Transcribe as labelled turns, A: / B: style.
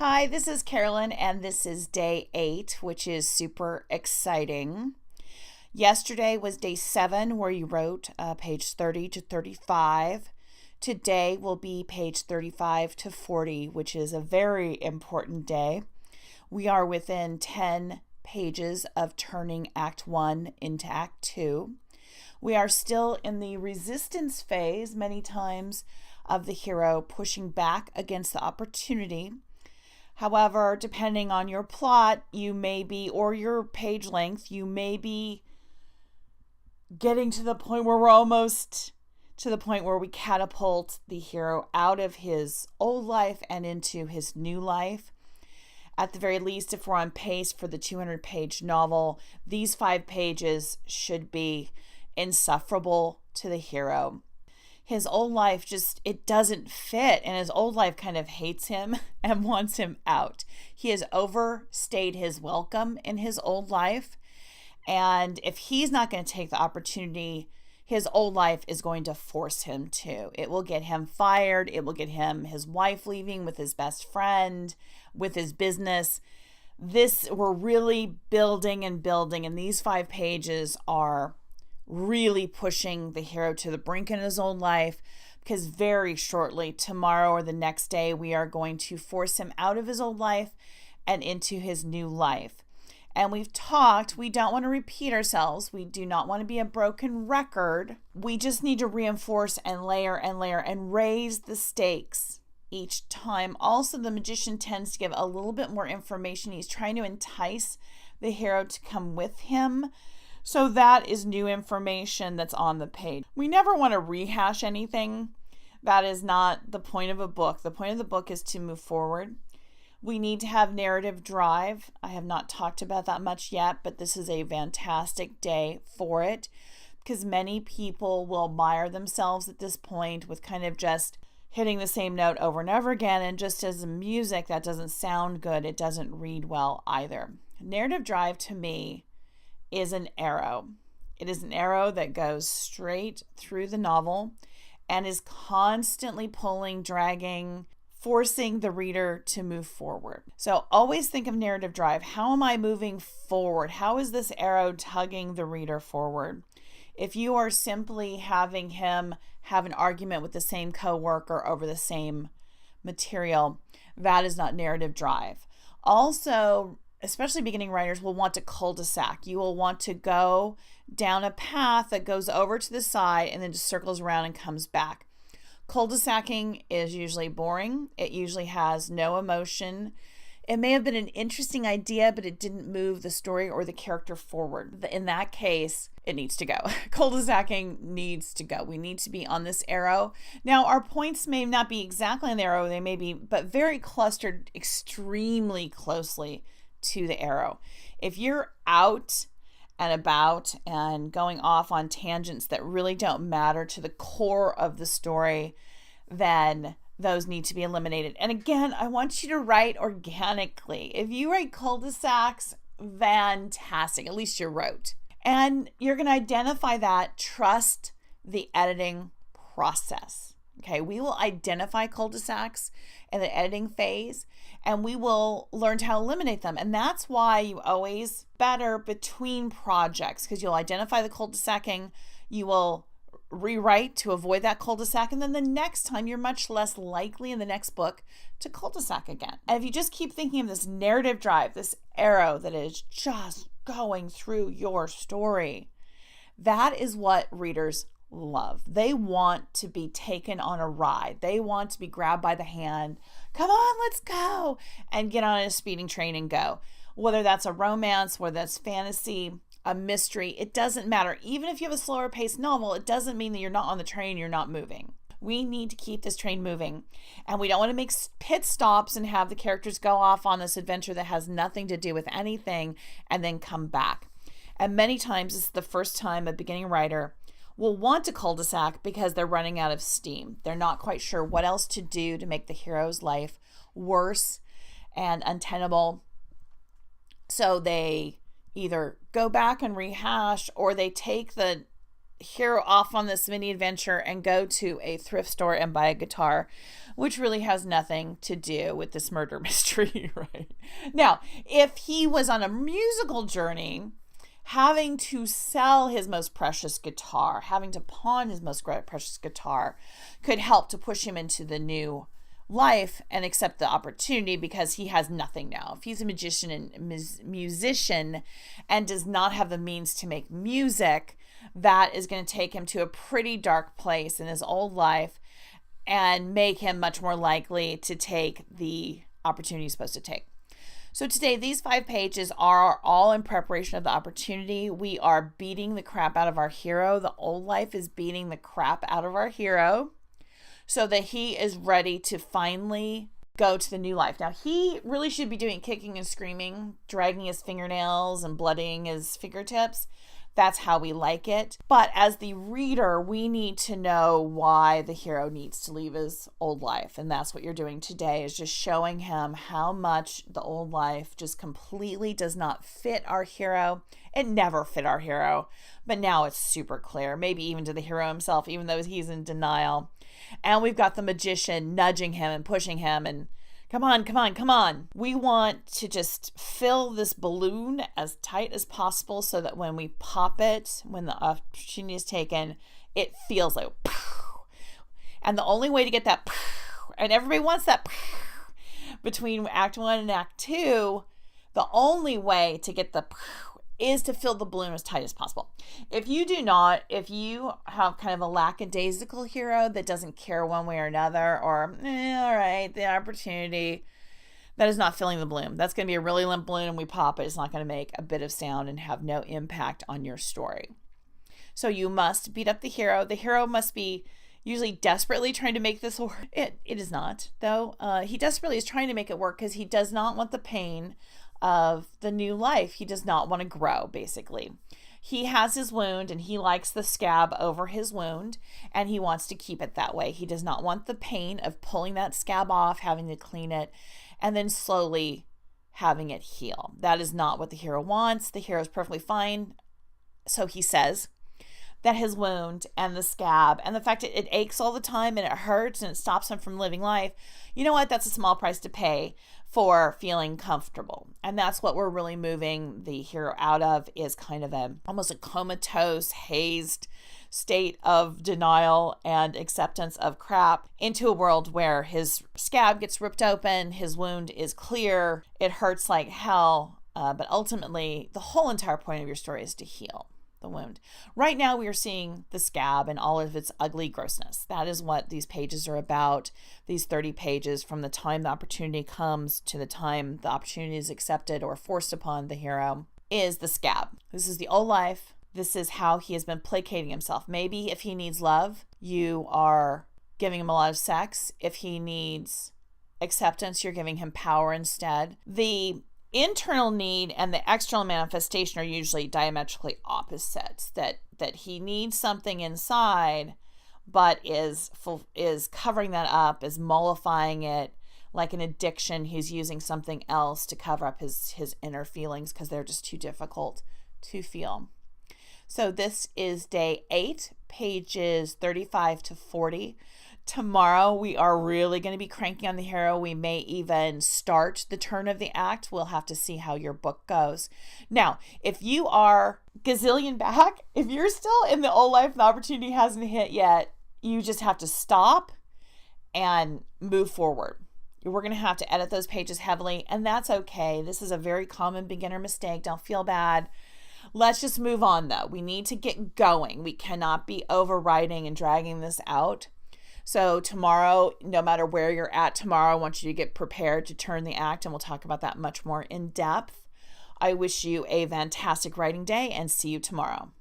A: Hi, this is Carolyn, and this is day 8, which is super exciting. Yesterday was day 7, where you wrote page 30 to 35. Today will be page 35 to 40, which is a very important day. We are within 10 pages of turning Act 1 into Act 2. We are still in the resistance phase, many times, of the hero pushing back against the opportunity. However, depending on your plot, you may be, or your page length, you may be getting to the point where we're almost to the point where we catapult the hero out of his old life and into his new life. At the very least, if we're on pace for the 200-page novel, these 5 pages should be insufferable to the hero. His old life it doesn't fit, and his old life kind of hates him and wants him out. He has overstayed his welcome in his old life, and if he's not going to take the opportunity, his old life is going to force him to. It will get him fired. It will get him his wife leaving with his best friend, with his business. We're really building and building, and these 5 pages are really pushing the hero to the brink in his own life, because very shortly, tomorrow or the next day, we are going to force him out of his old life and into his new life. And we've talked, we don't want to repeat ourselves. We do not want to be a broken record. We just need to reinforce and layer and raise the stakes each time. Also, the magician tends to give a little bit more information. He's trying to entice the hero to come with him. So that is new information that's on the page. We never want to rehash anything. That is not the point of a book. The point of the book is to move forward. We need to have narrative drive. I have not talked about that much yet, but this is a fantastic day for it, because many people will mire themselves at this point with kind of just hitting the same note over and over again. And just as music, that doesn't sound good. It doesn't read well either. Narrative drive to me is an arrow. It is an arrow that goes straight through the novel and is constantly pulling, dragging, forcing the reader to move forward. So always think of narrative drive. How am I moving forward? How is this arrow tugging the reader forward? If you are simply having him have an argument with the same coworker over the same material, that is not narrative drive. Also, especially beginning writers will want to cul-de-sac. You will want to go down a path that goes over to the side and then just circles around and comes back. Cul-de-sacing is usually boring. It usually has no emotion. It may have been an interesting idea, but it didn't move the story or the character forward. In that case, it needs to go. Cul-de-sacing needs to go. We need to be on this arrow. Now, our points may not be exactly on the arrow. They may be, but very clustered extremely closely to the arrow. If you're out and about and going off on tangents that really don't matter to the core of the story, then those need to be eliminated. And again, I want you to write organically. If you write cul-de-sacs, fantastic. At least you wrote. And you're going to identify that. Trust the editing process. Okay, we will identify cul-de-sacs in the editing phase, and we will learn how to eliminate them. And that's why you always better between projects, because you'll identify the cul-de-sacing, you will rewrite to avoid that cul-de-sac, and then the next time you're much less likely in the next book to cul-de-sac again. And if you just keep thinking of this narrative drive, this arrow that is just going through your story, that is what readers love. They want to be taken on a ride. They want to be grabbed by the hand. Come on, let's go, and get on a speeding train and go. Whether that's a romance, whether that's fantasy, a mystery, it doesn't matter. Even if you have a slower paced novel, it doesn't mean that you're not on the train, you're not moving. We need to keep this train moving, and we don't want to make pit stops and have the characters go off on this adventure that has nothing to do with anything and then come back. And many times this is the first time a beginning writer will want to cul-de-sac because they're running out of steam. They're not quite sure what else to do to make the hero's life worse and untenable. So they either go back and rehash, or they take the hero off on this mini adventure and go to a thrift store and buy a guitar, which really has nothing to do with this murder mystery, right? Now, if he was on a musical journey, having to sell his most precious guitar, having to pawn his most precious guitar, could help to push him into the new life and accept the opportunity, because he has nothing now. If he's a magician and musician and does not have the means to make music, that is going to take him to a pretty dark place in his old life and make him much more likely to take the opportunity he's supposed to take. So today, these 5 pages are all in preparation of the opportunity. We are beating the crap out of our hero. The old life is beating the crap out of our hero so that he is ready to finally go to the new life. Now, he really should be doing kicking and screaming, dragging his fingernails and bloodying his fingertips. That's how we like it. But as the reader, we need to know why the hero needs to leave his old life. And that's what you're doing today, is just showing him how much the old life just completely does not fit our hero. It never fit our hero. But now it's super clear, maybe even to the hero himself, even though he's in denial. And we've got the magician nudging him and pushing him and come on, come on, come on. We want to just fill this balloon as tight as possible so that when we pop it, when the opportunity is taken, it feels like pow. And the only way to get that pow, and everybody wants that pow, between Act 1 and Act 2, the only way to get the pow is to fill the balloon as tight as possible. If you do not, if you have kind of a lackadaisical hero that doesn't care one way or another, or all right, the opportunity, that is not filling the balloon. That's going to be a really limp balloon, and we pop it. It's not going to make a bit of sound and have no impact on your story. So you must beat up the hero. The hero must be usually desperately trying to make this work. It is not, though. He desperately is trying to make it work because he does not want the pain of the new life. He does not want to grow, basically. He has his wound and he likes the scab over his wound, and he wants to keep it that way. He does not want the pain of pulling that scab off, having to clean it, and then slowly having it heal. That is not what the hero wants. The hero is perfectly fine. So he says that his wound and the scab and the fact that it aches all the time and it hurts and it stops him from living life, you know what? That's a small price to pay for feeling comfortable. And that's what we're really moving the hero out of, is kind of almost a comatose, hazed state of denial and acceptance of crap, into a world where his scab gets ripped open, his wound is clear, it hurts like hell, but ultimately the whole entire point of your story is to heal the wound. Right now we are seeing the scab and all of its ugly grossness. That is what these pages are about. These 30 pages, from the time the opportunity comes to the time the opportunity is accepted or forced upon the hero, is the scab. This is the old life. This is how he has been placating himself. Maybe if he needs love, you are giving him a lot of sex. If he needs acceptance, you're giving him power instead. The internal need and the external manifestation are usually diametrically opposite. That he needs something inside, but is covering that up, is mollifying it like an addiction. He's using something else to cover up his inner feelings because they're just too difficult to feel. So this is day 8, pages 35 to 40. Tomorrow we are really going to be cranking on the hero. We may even start the turn of the act. We'll have to see how your book goes. Now, if you are gazillion back, if you're still in the old life and the opportunity hasn't hit yet, you just have to stop and move forward. We're going to have to edit those pages heavily, and that's okay. This is a very common beginner mistake. Don't feel bad. Let's just move on, though. We need to get going. We cannot be overwriting and dragging this out. So tomorrow, no matter where you're at tomorrow, I want you to get prepared to turn the act, and we'll talk about that much more in depth. I wish you a fantastic writing day and see you tomorrow.